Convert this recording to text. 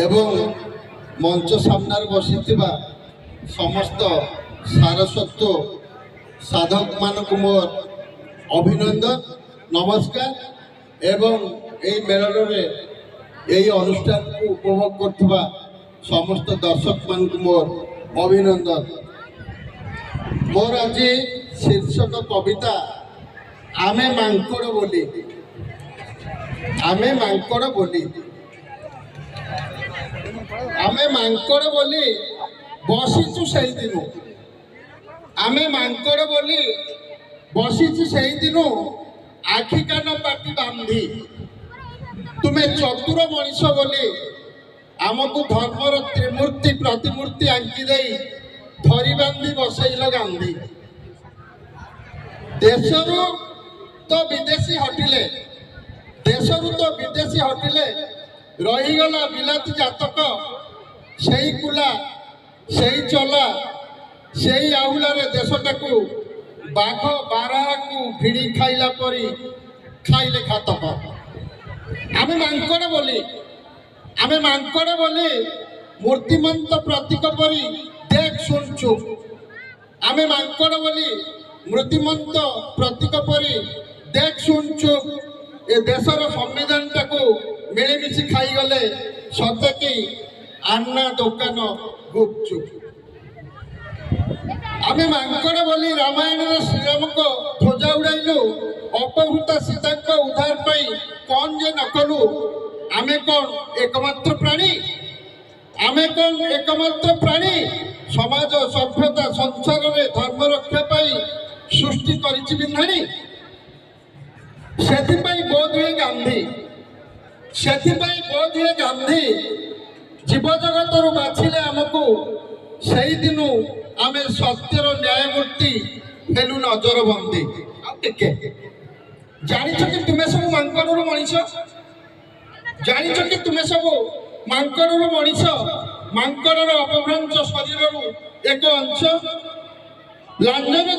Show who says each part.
Speaker 1: এবং মঞ্চ সামনে বসিଥିବା সমস্ত সারস্বত সাধক মানুষ মোর অভিনন্দন নমস্কার এবং এই মেলনরে এই অনুষ্ঠান উপভোগ করুवा समस्त दर्शक मान मोर अभिनंदन। मोर आज शीर्षक कविता आमे मांकड़ बोली आमे मांकड़ बोली आमे मांकड़ बोली बसीचु से दिन आमे मांकड़ बोली बसीचु से दिन आखि कान पाटी बांधी तुम्हें चतुर मनीष बोली आमको धर्मर त्रिमूर्ति प्रतिमूर्ति आंकी दे धरी बांधी बसैल गांधी देशरु तो विदेशी हटिले देशरु तो विदेशी हटिले रहीगला बिलाती जातक सेई कुला सेई चला सेई आहुलारे देशटाकू बाघ बाराहाकू भिड़ी खाइला परी खाइले खातक आमे मांकड़ बोली आमे मांकड़ बोली मूर्तिमंत प्रतीक परी देख शुणुचु आमे मांकड़ बोली मूर्तिमंत प्रतीक परी देख शुणुचु ए देशर संविधान टाकू मिलीमिशि खाईगले सते कि आन्ना दुकान गुपचुप आमे मांकड़ बोली रामायण श्रीराम को ध्वजा उड़ाइलु अपहृत सीता को उद्धार पाई कौन जे न कलु आमे कौन एकमात्र प्राणी आमे कौन एकमात्र प्राणी समाज सभ्यता संसार में धर्म रक्षा पाई सृष्टि करिछि बिन्धाणी सेथिपाई बोध हुए गांधी सेथिपाई बोध हुए गांधी जीव जगतर बाछिले आमको सेई दिनु आमे सत्यर न्यायमूर्ति हेलु नजर बंदी आके जानिछ कि तुमे सब मांकड़र मनीष जानिछ कि तुमे सब मांकड़र मनीष मांकड़र अपभ्रंश शरीर एक अंश लांजन